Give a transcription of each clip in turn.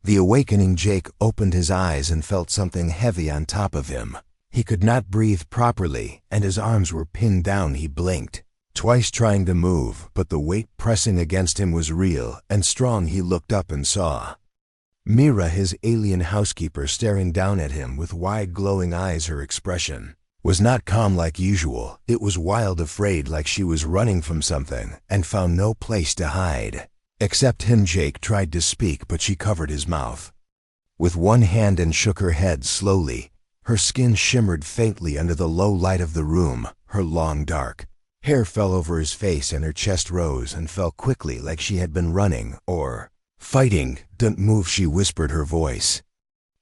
The awakening Jake opened his eyes and felt something heavy on top of him. He could not breathe properly, and his arms were pinned down. He blinked, twice trying to move, but the weight pressing against him was real and strong. He looked up and saw Mira, his alien housekeeper, staring down at him with wide glowing eyes. Her expression was not calm like usual. It was wild, afraid, like she was running from something and found no place to hide. Except him. Jake tried to speak, but she covered his mouth with one hand and shook her head slowly. Her skin shimmered faintly under the low light of the room. Her long dark hair fell over his face and her chest rose and fell quickly, like she had been running or fighting. "Don't move," she whispered, her voice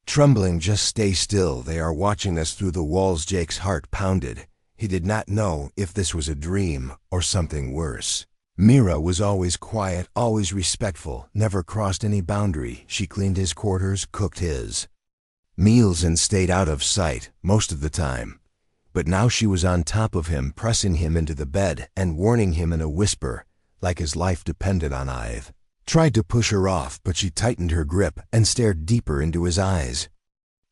trembling. "Just stay still. They are watching us through the walls." Jake's heart pounded. He did not know if this was a dream or something worse. Mira was always quiet, always respectful, never crossed any boundary. She cleaned his quarters, cooked his meals, and stayed out of sight most of the time. But now she was on top of him, pressing him into the bed and warning him in a whisper, like his life depended on it. Tried to push her off, but she tightened her grip and stared deeper into his eyes.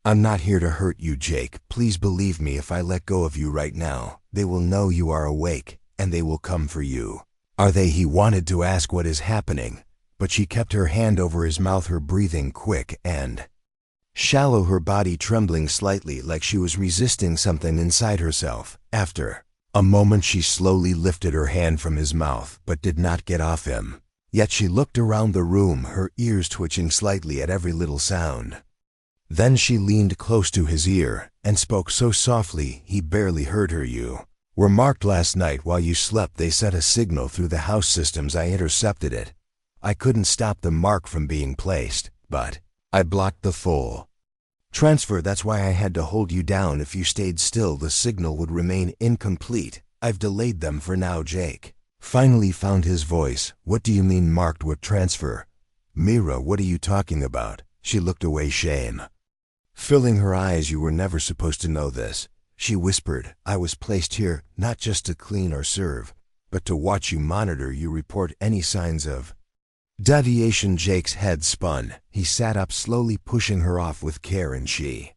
"I'm not here to hurt you, Jake. Please believe me. If I let go of you right now, they will know you are awake, and they will come for you." "Are they?" He wanted to ask what is happening, but she kept her hand over his mouth, her breathing quick and shallow, her body trembling slightly, like she was resisting something inside herself. After a moment, she slowly lifted her hand from his mouth, but did not get off him. Yet she looked around the room, her ears twitching slightly at every little sound. Then she leaned close to his ear and spoke so softly he barely heard her. "You were marked last night while you slept. They sent a signal through the house systems. I intercepted it. I couldn't stop the mark from being placed, but I blocked the full transfer. That's why I had to hold you down. If you stayed still, the signal would remain incomplete. I've delayed them for now." Jake finally found his voice. "What do you mean marked? What transfer?" "Mira, what are you talking about?" She looked away, shame filling her eyes. "You were never supposed to know this," she whispered. "I was placed here not just to clean or serve, but to watch you, monitor you, report any signs of deviation." Jake's head spun. He sat up slowly, pushing her off with care, and she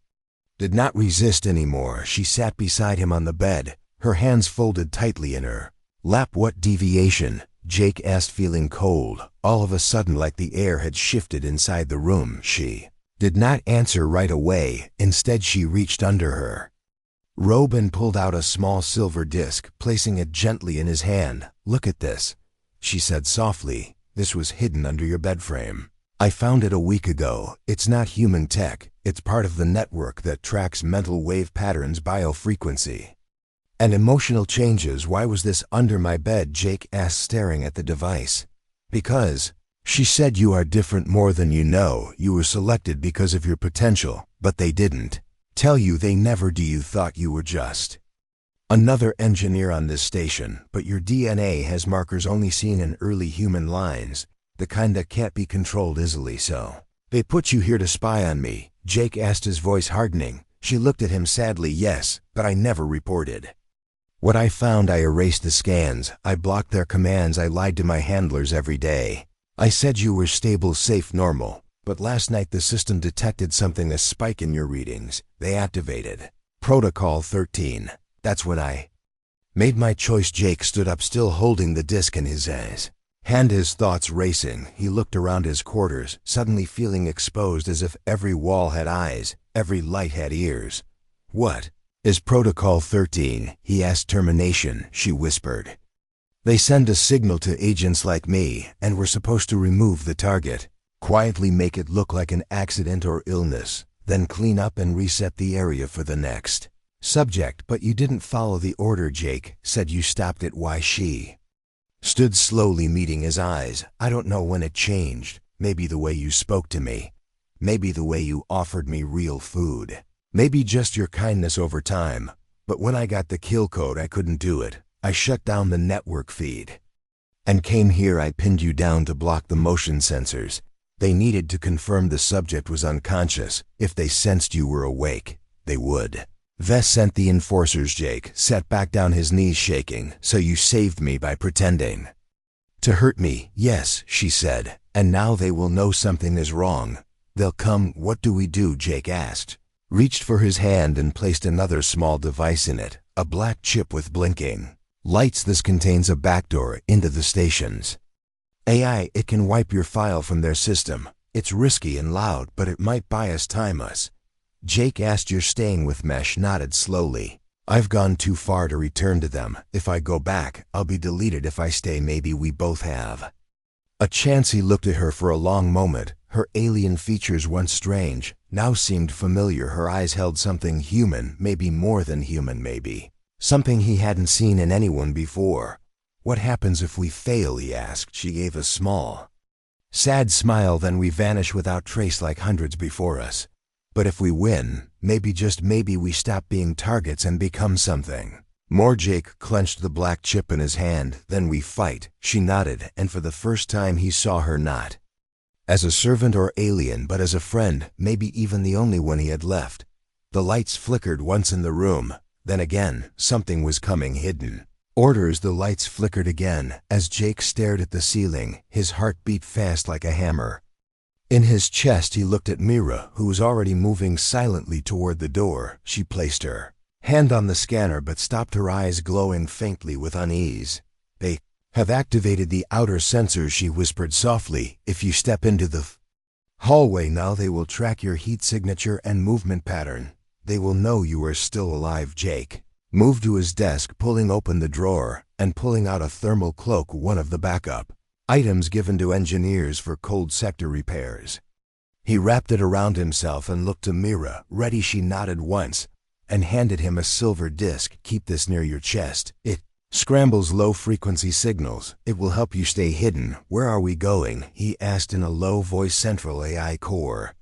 did not resist anymore. She sat beside him on the bed, her hands folded tightly in her lap. "What deviation?" Jake asked, feeling cold all of a sudden, like the air had shifted inside the room. She did not answer right away. Instead, she reached under her robe and pulled out a small silver disc, placing it gently in his hand. "Look at this," she said softly. "This was hidden under your bed frame. I found it a week ago. It's not human tech. It's part of the network that tracks mental wave patterns, biofrequency, and emotional changes." "Why was this under my bed?" Jake asked, staring at the device. "Because," she said, "you are different, more than you know. You were selected because of your potential, but they didn't tell you. They never do. You thought you were just another engineer on this station, but your DNA has markers only seen in early human lines, the kind that can't be controlled easily. So they put you here to spy on me." Jake asked, his voice hardening. She looked at him sadly. "Yes, but I never reported what I found. I erased the scans. I blocked their commands. I lied to my handlers every day. I said you were stable, safe, normal. But last night the system detected something, a spike in your readings. They activated Protocol 13. That's when I made my choice." Jake stood up, still holding the disc in his eyes, his thoughts racing. He looked around his quarters, suddenly feeling exposed, as if every wall had eyes, every light had ears. "What is Protocol 13? He asked. "Termination," she whispered. "They send a signal to agents like me, and we're supposed to remove the target, quietly make it look like an accident or illness, then clean up and reset the area for the next subject." "But you didn't follow the order," Jake said. "You stopped it." "Why?" She stood slowly, meeting his eyes. "I don't know when it changed. Maybe the way you spoke to me. Maybe the way you offered me real food. Maybe just your kindness over time. But when I got the kill code, I couldn't do it. I shut down the network feed and came here. I pinned you down to block the motion sensors. They needed to confirm the subject was unconscious. If they sensed you were awake, they would. Vess sent the enforcers." Jake sat back down, his knees shaking. "So you saved me by pretending to hurt me?" "Yes," she said. "And now they will know something is wrong. "They'll come. What do we do?" Jake asked. Reached for his hand and placed another small device in it, a black chip with blinking lights. "This contains a backdoor into the stations. AI, it can wipe your file from their system. It's risky and loud, but it might buy us time." Jake asked. "You're staying with Mesh?" Nodded slowly. "I've gone too far to return to them. If I go back, I'll be deleted. If I stay, maybe we both have a chance." He looked at her for a long moment. Her alien features, once strange, now seemed familiar. Her eyes held something human, maybe more than human, maybe something he hadn't seen in anyone before. "What happens if we fail?" he asked. She gave a small, sad smile. "Then we vanish without trace like hundreds before us. But if we win, maybe, just maybe, we stop being targets and become something more." Jake clenched the black chip in his hand. "Then we fight." She nodded, and for the first time he saw her not as a servant or alien, but as a friend, maybe even the only one he had left. The lights flickered once in the room, then again. Something was coming, hidden orders. The lights flickered again. As Jake stared at the ceiling, his heart beat fast like a hammer in his chest. He looked at Mira, who was already moving silently toward the door. She placed her hand on the scanner but stopped, her eyes glowing faintly with unease. "They have activated the outer sensors," she whispered softly. "If you step into the hallway now, they will track your heat signature and movement pattern. They will know you are still alive." Jake moved to his desk, pulling open the drawer and pulling out a thermal cloak, one of the backup items given to engineers for cold sector repairs. He wrapped it around himself and looked to Mira. "Ready?" She nodded once and handed him a silver disc. "Keep this near your chest. It scrambles low-frequency signals. It will help you stay hidden." "Where are we going?" he asked in a low voice. "Central AI core."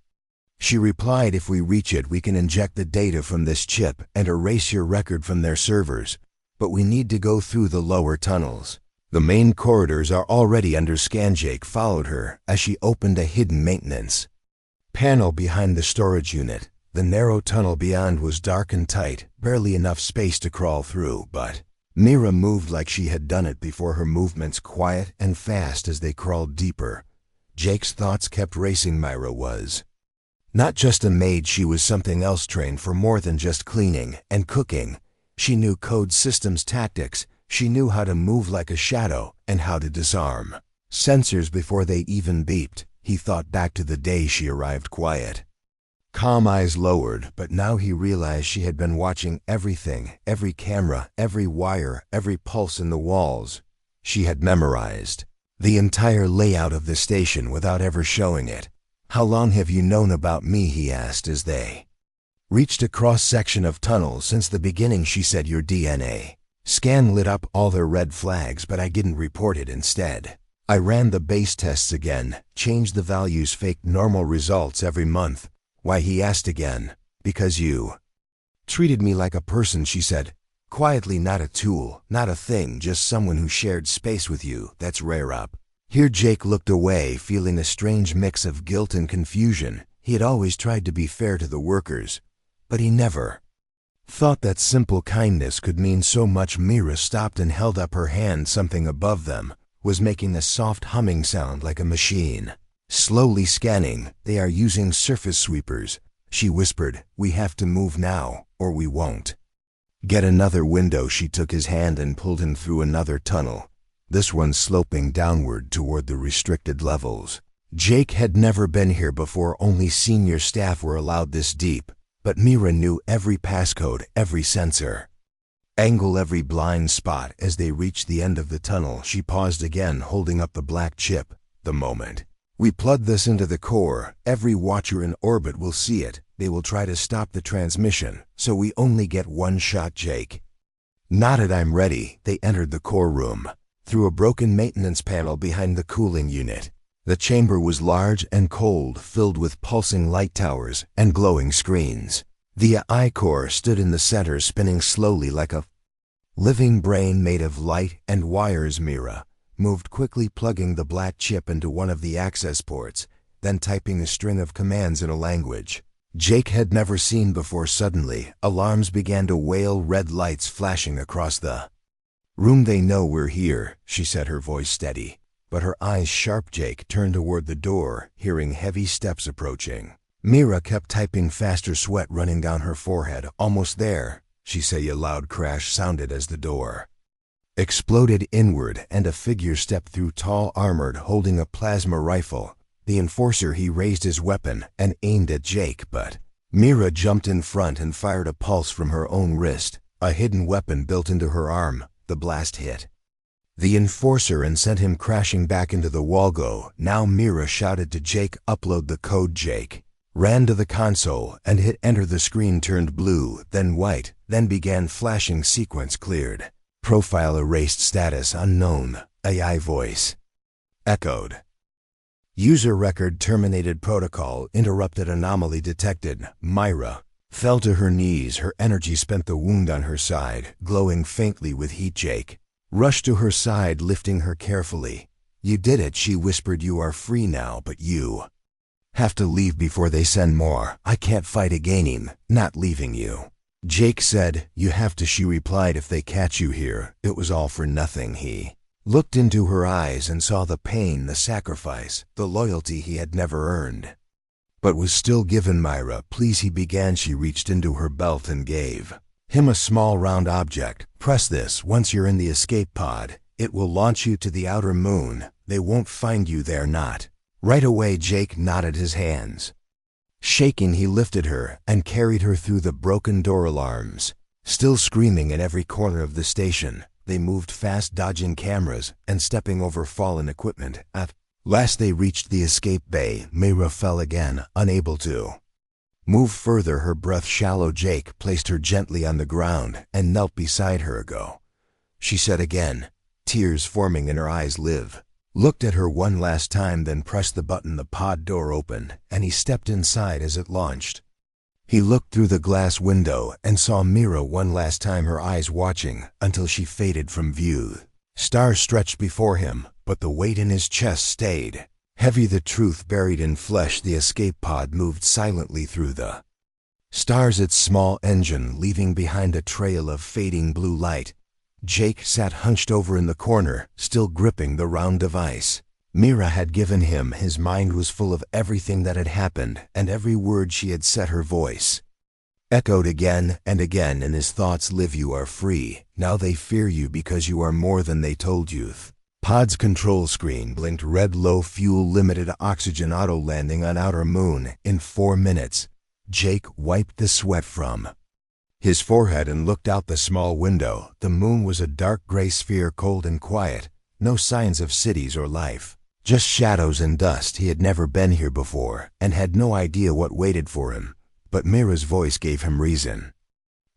She replied. "If we reach it, we can inject the data from this chip and erase your record from their servers. But we need to go through the lower tunnels. The main corridors are already under scan." Jake followed her as she opened a hidden maintenance panel behind the storage unit. The narrow tunnel beyond was dark and tight, barely enough space to crawl through, but Mira moved like she had done it before, her movements quiet and fast as they crawled deeper. Jake's thoughts kept racing. Mira was not just a maid, she was something else, trained for more than just cleaning and cooking. She knew code systems, tactics. She knew how to move like a shadow and how to disarm sensors before they even beeped. He thought back to the day she arrived, quiet, calm, eyes lowered, but now he realized she had been watching everything, every camera, every wire, every pulse in the walls. She had memorized the entire layout of the station without ever showing it. "How long have you known about me?" he asked as they reached a cross-section of tunnels. "Since the beginning," she said. "Your DNA scan lit up all their red flags, but I didn't report it. Instead, I ran the base tests again, changed the values, faked normal results every month." "Why?" he asked again. "Because you treated me like a person," she said quietly. "Not a tool, not a thing, just someone who shared space with you. That's rare up here." Jake looked away, feeling a strange mix of guilt and confusion. He had always tried to be fair to the workers, but he never thought that simple kindness could mean so much. Mira stopped and held up her hand. Something above them was making a soft humming sound like a machine slowly scanning. "They are using surface sweepers," she whispered. "We have to move now, or we won't get another window." She took his hand and pulled him through another tunnel, this one sloping downward toward the restricted levels. Jake had never been here before, only senior staff were allowed this deep, but Mira knew every passcode, every sensor angle, every blind spot. As they reached the end of the tunnel, she paused again, holding up the black chip. "The moment we plug this into the core, every watcher in orbit will see it. They will try to stop the transmission, so we only get one shot." Jake nodded. "I'm ready." They entered the core room through a broken maintenance panel behind the cooling unit. The chamber was large and cold, filled with pulsing light towers and glowing screens. The AI core stood in the center, spinning slowly like a living brain made of light and wires. Mira moved quickly, plugging the black chip into one of the access ports, then typing a string of commands in a language Jake had never seen before. Suddenly, alarms began to wail, red lights flashing across the room. "They know we're here," she said, her voice steady. but her eyes sharp. Jake turned toward the door, hearing heavy steps approaching. Mira kept typing faster, sweat running down her forehead. Almost there, she said. A loud crash sounded as the door exploded inward and a figure stepped through, tall, armored, holding a plasma rifle. The enforcer. He raised his weapon and aimed at Jake, but Mira jumped in front and fired a pulse from her own wrist, a hidden weapon built into her arm. The blast hit the enforcer and sent him crashing back into the wall. Go now, Mira shouted to Jake. Upload the code. Jake ran to the console and hit enter. The screen turned blue, then white, then began flashing. Sequence cleared. Profile erased. Status unknown. AI voice echoed. User record terminated. Protocol interrupted. Anomaly detected. Myra fell to her knees, her energy spent. The wound on her side, glowing faintly with heat. Jake rushed to her side, lifting her carefully. You did it, she whispered. You are free now, but you have to leave before they send more. I can't fight again. Not leaving you. Jake said, you have to, she replied. If they catch you here, it was all for nothing. He looked into her eyes and saw the pain, the sacrifice, the loyalty he had never earned, but was still given. Myra, please, he began. She reached into her belt and gave him a small round object. Press this. Once you're in the escape pod, it will launch you to the outer moon. They won't find you there. Not right away. Jake nodded, his hands shaking. He lifted her and carried her through the broken door. Alarms still screaming in every corner of the station. They moved fast, dodging cameras and stepping over fallen equipment. At last they reached the escape bay. Myra fell again, unable to move further, her breath shallow. Jake placed her gently on the ground and knelt beside her. Go, she said again, tears forming in her eyes. Liv looked at her one last time, then pressed the button. The pod door opened and he stepped inside as it launched. He looked through the glass window and saw Mira one last time, her eyes watching until she faded from view. Stars stretched before him, but the weight in his chest stayed heavy, the truth buried in flesh. The escape pod moved silently through the stars, its small engine leaving behind a trail of fading blue light. Jake sat hunched over in the corner, still gripping the round device Mira had given him. His mind was full of everything that had happened, and every word she had said. Her voice echoed again and again in his thoughts. Liv, you are free. Now they fear you because you are more than they told you. Pod's control screen blinked red. Low fuel, limited oxygen, auto landing on outer moon in 4 minutes. Jake wiped the sweat from his forehead and looked out the small window. The moon was a dark gray sphere, cold and quiet. No signs of cities or life. Just shadows and dust. He had never been here before and had no idea what waited for him, but Mira's voice gave him reason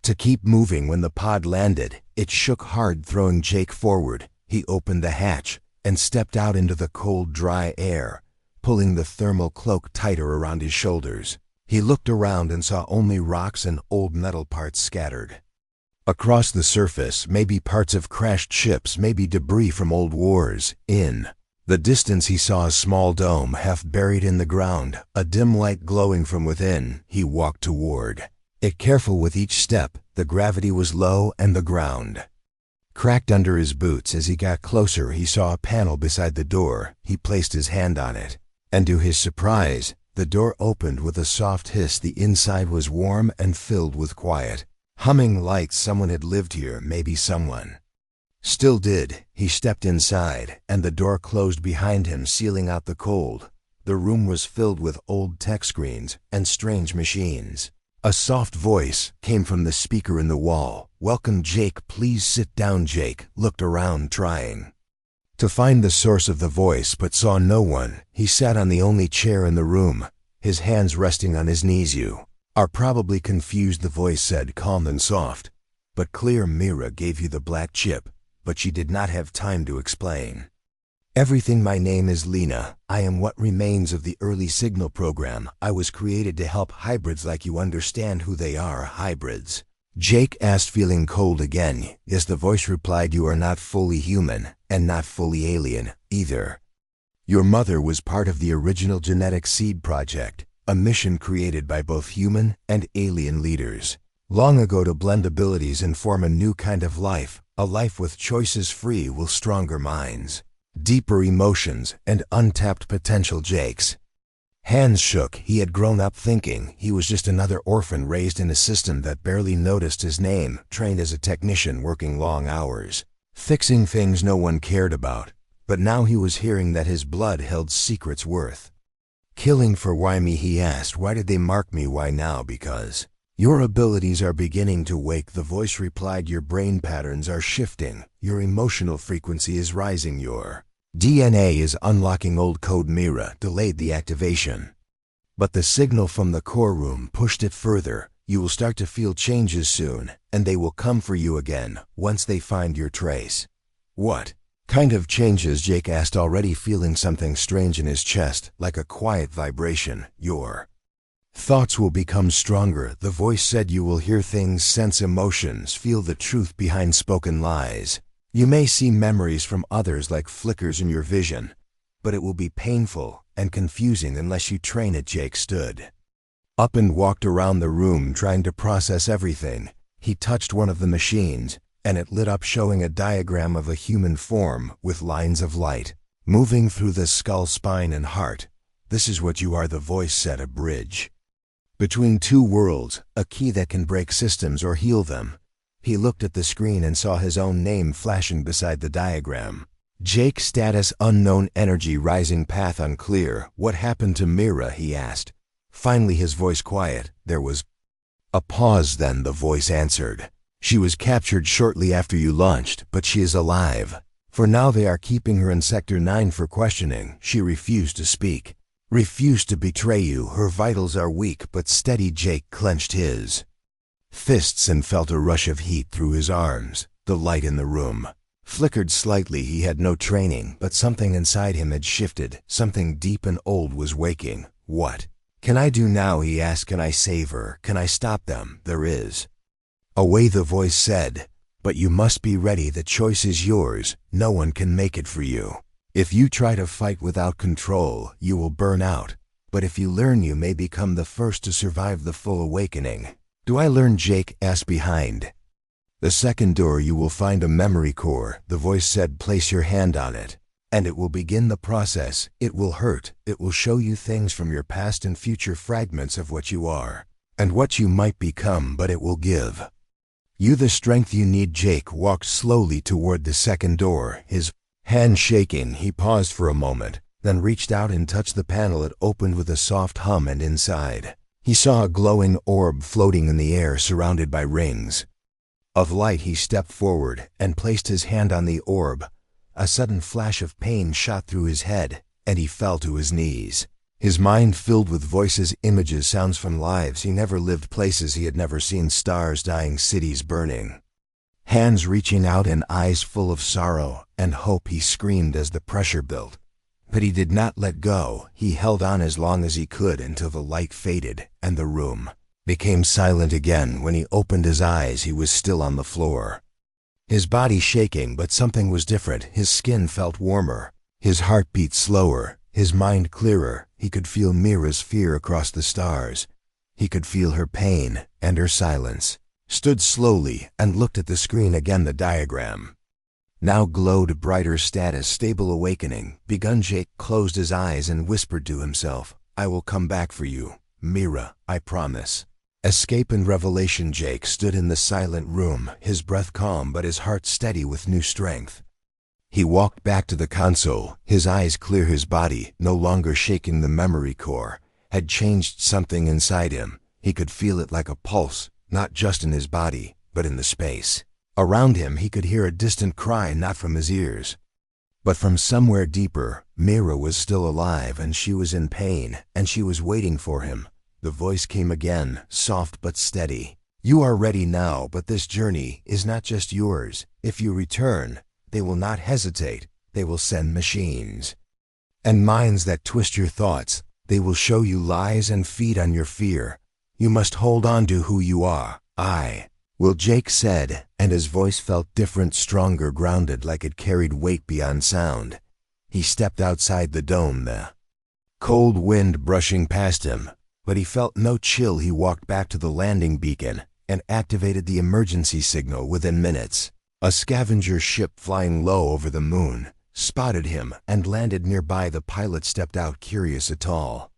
to keep moving. When the pod landed, it shook hard, throwing Jake forward. He opened the hatch and stepped out into the cold, dry air, pulling the thermal cloak tighter around his shoulders. He looked around and saw only rocks and old metal parts scattered across the surface. Maybe parts of crashed ships, maybe debris from old wars. In the distance he saw a small dome half buried in the ground, a dim light glowing from within. He walked toward it, careful with each step. The gravity was low and the ground cracked under his boots. As he got closer, he saw a panel beside the door. He placed his hand on it, and to his surprise, the door opened with a soft hiss. The inside was warm and filled with quiet, humming lights. Someone had lived here, maybe someone still did. He stepped inside, and the door closed behind him, sealing out the cold. The room was filled with old tech screens and strange machines. A soft voice came from the speaker in the wall. Welcome, Jake. Please sit down. Jake looked around, trying to find the source of the voice, but saw no one. He sat on the only chair in the room, his hands resting on his knees. You are probably confused, the voice said, calm and soft, but clear. Mira gave you the black chip, but she did not have time to explain everything. My name is Lena. I am what remains of the early signal program. I was created to help hybrids like you understand who they are. Hybrids? Jake asked, feeling cold again. Yes, the voice replied. You are not fully human, and not fully alien, either. Your mother was part of the original genetic seed project, a mission created by both human and alien leaders long ago to blend abilities and form a new kind of life, a life with choices free with stronger minds. deeper emotions, and untapped potential. Jake's hands shook. He had grown up thinking he was just another orphan raised in a system that barely noticed his name, trained as a technician working long hours, fixing things no one cared about. But now he was hearing that his blood held secrets worth killing for. Why me? He asked. Why did they mark me? Why now? Because your abilities are beginning to wake, the voice replied. Your brain patterns are shifting. Your emotional frequency is rising. Your DNA is unlocking old code. Mira delayed the activation, but the signal from the core room pushed it further. You will start to feel changes soon, and they will come for you again once they find your trace. What kind of changes? Jake asked, already feeling something strange in his chest, like a quiet vibration. Your thoughts will become stronger, the voice said. You will hear things, sense emotions, feel the truth behind spoken lies. You may see memories from others like flickers in your vision, but it will be painful and confusing unless you train it. Jake stood up and walked around the room, trying to process everything. He touched one of the machines, and it lit up, showing a diagram of a human form with lines of light moving through the skull, spine, and heart. This is what you are, the voice said. A bridge between two worlds, a key that can break systems or heal them. He looked at the screen and saw his own name flashing beside the diagram. Jake, status unknown, energy rising, path unclear. What happened to Mira? He asked. Finally, his voice quiet. There was a pause, then the voice answered. She was captured shortly after you launched, but she is alive. For now they are keeping her in Sector 9 for questioning. She refused to speak, refused to betray you. Her vitals are weak but steady. Jake clenched his fists and felt a rush of heat through his arms. The light in the room flickered slightly. He had no training, but something inside him had shifted. Something deep and old was waking. What can I do now? He asked. Can I save her? Can I stop them? There is a way, the voice said, but you must be ready. The choice is yours. No one can make it for you. If you try to fight without control, you will burn out. But if you learn, you may become the first to survive the full awakening. Do I learn? Jake asked. Behind the second door you will find a memory core, the voice said. Place your hand on it, and it will begin the process. It will hurt. It will show you things from your past and future, fragments of what you are and what you might become, but it will give you the strength you need. Jake walked slowly toward the second door, his hand shaking. He paused for a moment, then reached out and touched the panel. It opened with a soft hum, and inside he saw a glowing orb floating in the air, surrounded by rings of light. He stepped forward and placed his hand on the orb. A sudden flash of pain shot through his head, and he fell to his knees. His mind filled with voices, images, sounds from lives he never lived, places he had never seen, stars dying, cities burning, hands reaching out, and eyes full of sorrow and hope. He screamed as the pressure built, but he did not let go. He held on as long as he could until the light faded and the room became silent again. When he opened his eyes, he was still on the floor, his body shaking, but something was different. His skin felt warmer, his heart beat slower, his mind clearer. He could feel Mira's fear across the stars. He could feel her pain and her silence. Stood slowly and looked at the screen again. The diagram now glowed brighter. Status stable awakening begun. Jake closed his eyes and whispered to himself, I will come back for you, Mira, I promise. Escape and revelation. Jake stood in the silent room, his breath calm but his heart steady with new strength. He walked back to the console, his eyes clear, his body no longer shaking. The memory core had changed something inside him. He could feel it like a pulse, not just in his body, but in the space around him. He could hear a distant cry, not from his ears, but from somewhere deeper. Mira was still alive, and she was in pain, and she was waiting for him. The voice came again, soft but steady. You are ready now, but this journey is not just yours. If you return, they will not hesitate. They will send machines and minds that twist your thoughts. They will show you lies and feed on your fear. You must hold on to who you are. I will, Jake said, and his voice felt different, stronger, grounded, like it carried weight beyond sound. He stepped outside the dome, the cold wind brushing past him, but he felt no chill. He walked back to the landing beacon and activated the emergency signal. Within minutes, a scavenger ship flying low over the moon spotted him, and landed nearby. The pilot stepped out, curious at all.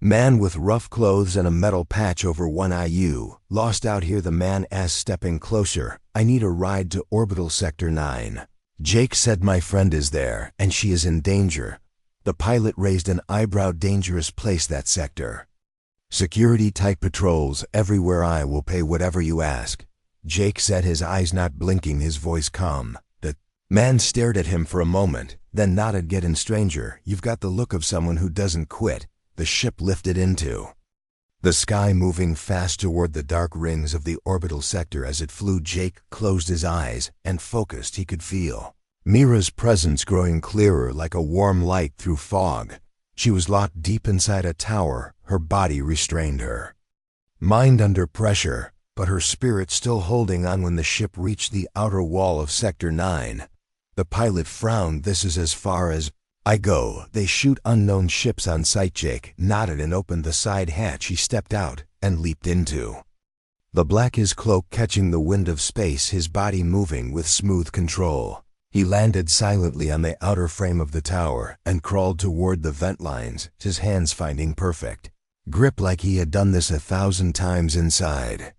Man with rough clothes and a metal patch over one eye. You lost out here? The man asked, stepping closer. I need a ride to orbital sector 9. Jake said, my friend is there, and she is in danger. The pilot raised an eyebrow. Dangerous place, that sector. Security type patrols everywhere. I will pay whatever you ask. Jake said, his eyes not blinking, his voice calm. The man stared at him for a moment, then nodded. Get in, stranger. You've got the look of someone who doesn't quit. The ship lifted into the sky, moving fast toward the dark rings of the orbital sector. As it flew, Jake closed his eyes and focused. He could feel Mira's presence growing clearer, like a warm light through fog. She was locked deep inside a tower. Her body restrained her mind under pressure, but her spirit still holding on. When the ship reached the outer wall of Sector 9, the pilot frowned. This is as far as I go. They shoot unknown ships on sight. Jake nodded and opened the side hatch. He stepped out and leaped into the black, his cloak catching the wind of space, his body moving with smooth control. He landed silently on the outer frame of the tower and crawled toward the vent lines, his hands finding perfect grip like he had done this 1,000 times inside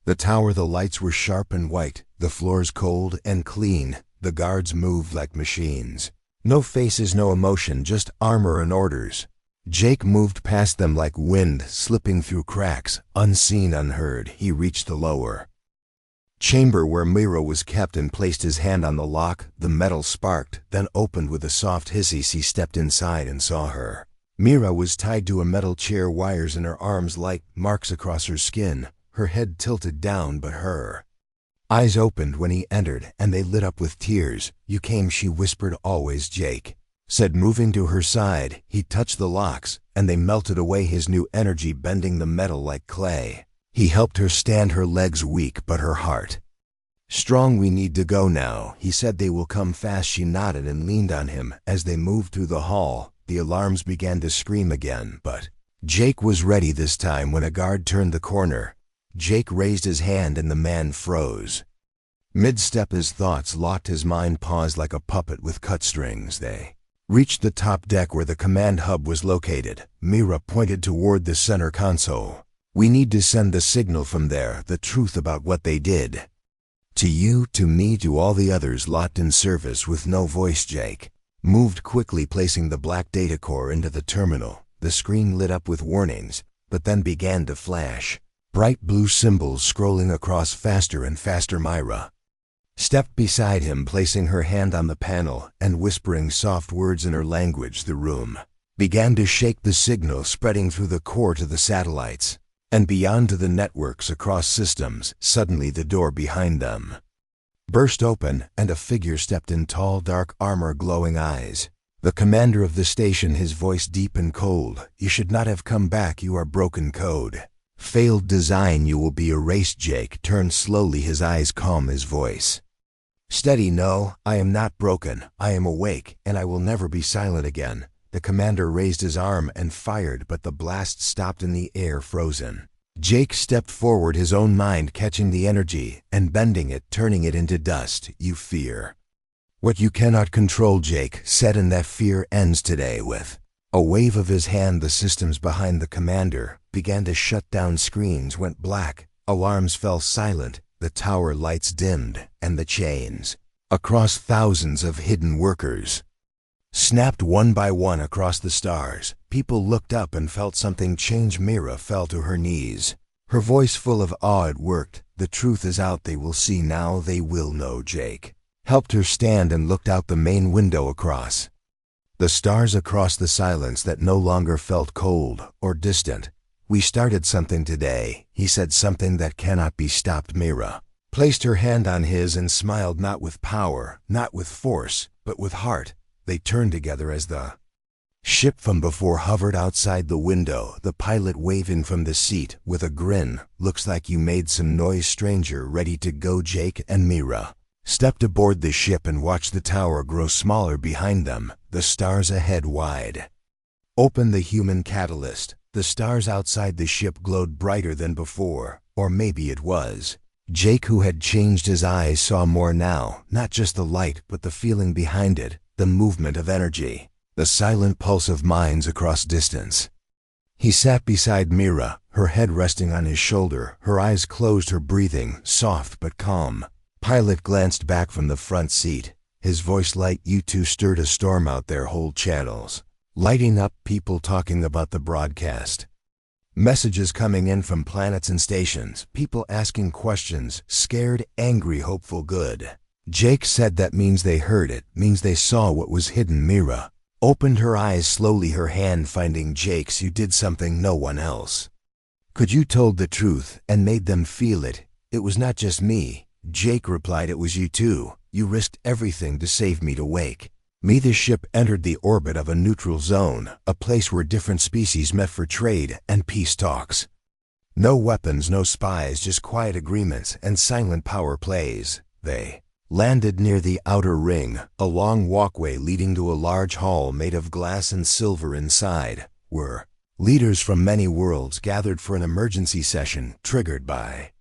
the tower. The lights were sharp and white, the floors cold and clean. The guards moved like machines. No faces, no emotion, just armor and orders. Jake moved past them like wind, slipping through cracks, unseen, unheard. He reached the lower chamber where Mira was kept and placed his hand on the lock. The metal sparked, then opened with a soft hiss. He stepped inside and saw her. Mira was tied to a metal chair, wires in her arms like marks across her skin, her head tilted down, but her eyes opened when he entered, and they lit up with tears. You came, she whispered. Always, Jake said, moving to her side. He touched the locks, and they melted away, his new energy bending the metal like clay. He helped her stand, her legs weak, but her heart strong. We need to go now, he said. They will come fast. She nodded and leaned on him. As they moved through the hall, the alarms began to scream again, but Jake was ready this time. When a guard turned the corner, Jake raised his hand and the man froze mid-step. His thoughts locked, his mind paused like a puppet with cut strings. They reached the top deck where the command hub was located. Mira pointed toward the center console. We need to send the signal from there, the truth about what they did. To you, to me, to all the others locked in service with no voice. Jake moved quickly, placing the black data core into the terminal. The screen lit up with warnings, but then began to flash. Bright blue symbols scrolling across faster and faster. Mira stepped beside him, placing her hand on the panel and whispering soft words in her language. The room began to shake, the signal spreading through the core to the satellites and beyond to the networks across systems. Suddenly the door behind them burst open, and a figure stepped in, tall, dark armor, glowing eyes. The commander of the station, his voice deep and cold. You should not have come back. You are broken code. Failed design. You will be erased. Jake turned slowly, his eyes calm, his voice steady. No, I am not broken. I am awake, and I will never be silent again. The commander raised his arm and fired, but the blast stopped in the air, frozen. Jake stepped forward, his own mind catching the energy and bending it, turning it into dust. You fear what you cannot control, Jake said, and that fear ends today. With a wave of his hand, the systems behind the commander began to shut down. Screens went black, alarms fell silent, the tower lights dimmed, and the chains across thousands of hidden workers snapped one by one across the stars. People looked up and felt something change. Mira fell to her knees, her voice full of awe. It worked. The truth is out. They will see now. They will know. Jake helped her stand and looked out the main window across the stars, across the silence that no longer felt cold or distant. We started something today, he said, something that cannot be stopped. Mira placed her hand on his and smiled, not with power, not with force, but with heart. They turned together as the ship from before hovered outside the window, the pilot waving from the seat with a grin. Looks like you made some noise, stranger. Ready to go? Jake and Mira stepped aboard the ship and watched the tower grow smaller behind them, the stars ahead wide open. The human catalyst. The stars outside the ship glowed brighter than before, or maybe it was Jake who had changed. His eyes saw more now, not just the light, but the feeling behind it. the movement of energy, the silent pulse of minds across distance. He sat beside Mira, her head resting on his shoulder, her eyes closed, her breathing soft but calm. Pilot glanced back from the front seat, his voice light. "You two stirred a storm out there, whole channels lighting up, people talking about the broadcast. Messages coming in from planets and stations, people asking questions, scared, angry, hopeful, good." Jake said, "That means they heard it, means they saw what was hidden." Mira opened her eyes slowly, her hand finding Jake's. "You did something no one else. Could you told the truth and made them feel it? It was not just me." Jake replied, "It was you too. You risked everything to save me, to wake me." The ship entered the orbit of a neutral zone, a place where different species met for trade and peace talks. No weapons, no spies, just quiet agreements and silent power plays. They landed near the outer ring, a long walkway leading to a large hall made of glass and silver. Inside were leaders from many worlds gathered for an emergency session triggered by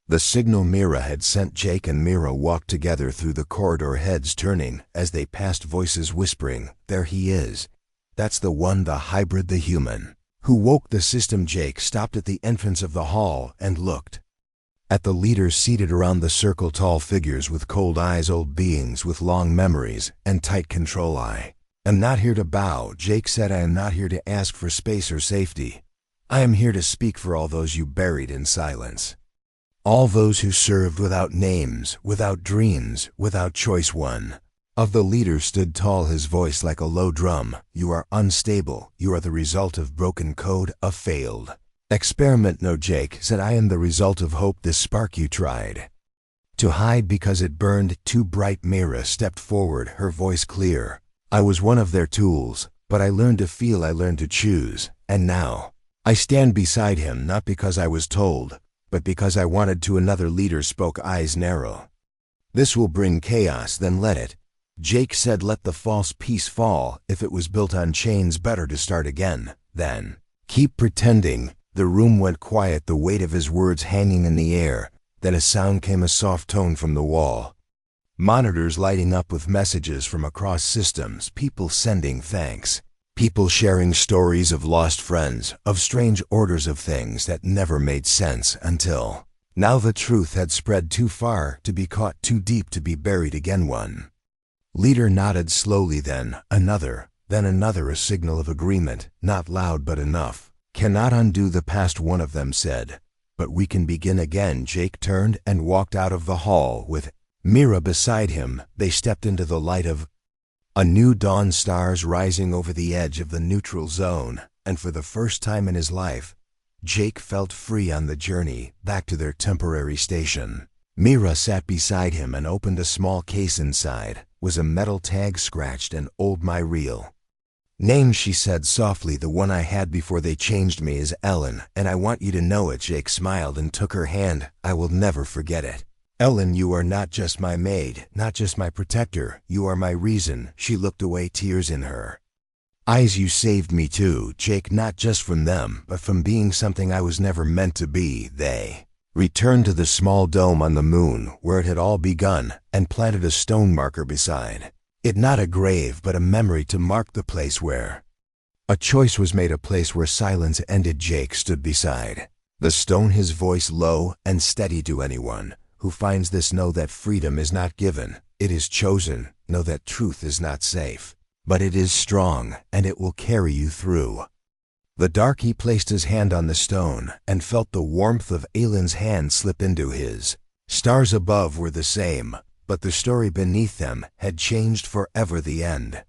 the signal Mira had sent. Jake and Mira walked together through the corridor, heads turning as they passed, voices whispering, "There he is. That's the one, the hybrid, the human who woke the system." Jake stopped at the entrance of the hall and looked at the leaders seated around the circle, tall figures with cold eyes, old beings with long memories and tight control. "I am not here to bow," Jake said. "I am not here to ask for space or safety. I am here to speak for all those you buried in silence. All those who served without names, without dreams, without choice." One of the leaders stood tall, his voice like a low drum. "You are unstable. You are the result of broken code, a failed experiment." "No," Jake said, "I am the result of hope, this spark you tried to hide because it burned too bright." Mira stepped forward, her voice clear. "I was one of their tools, but I learned to feel, I learned to choose, and now I stand beside him, not because I was told, but because I wanted to." Another leader spoke, eyes narrow. "This will bring chaos, then let it." Jake said, "Let the false peace fall. If it was built on chains, better to start again than keep pretending." The room went quiet, the weight of his words hanging in the air. Then a sound came, a soft tone from the wall. Monitors lighting up with messages from across systems, people sending thanks, people sharing stories of lost friends, of strange orders, of things that never made sense until now. The truth had spread too far to be caught, too deep to be buried again. One leader nodded slowly, then another, a signal of agreement, not loud but enough. "Cannot undo the past," one of them said, "but we can begin again." Jake turned and walked out of the hall with Mira beside him. They stepped into the light of a new dawn, stars rising over the edge of the neutral zone, and for the first time in his life, Jake felt free on the journey back to their temporary station. Mira sat beside him and opened a small case. Inside was a metal tag scratched and old. "My real name," she said softly, "the one I had before they changed me, is Ellen, and I want you to know it." Jake smiled and took her hand. "I will never forget it. Ellen, you are not just my maid, not just my protector, you are my reason." She looked away, tears in her eyes. "You saved me too, Jake, not just from them, but from being something I was never meant to be." They returned to the small dome on the moon, where it had all begun, and planted a stone marker beside it, not a grave, but a memory to mark the place where a choice was made, a place where silence ended. Jake stood beside the stone, his voice low and steady. "To anyone who finds this, know that freedom is not given, it is chosen. Know that truth is not safe, but it is strong, and it will carry you through the dark." He placed his hand on the stone and felt the warmth of Ellen's hand slip into his. Stars above were the same, but the story beneath them had changed forever. The end.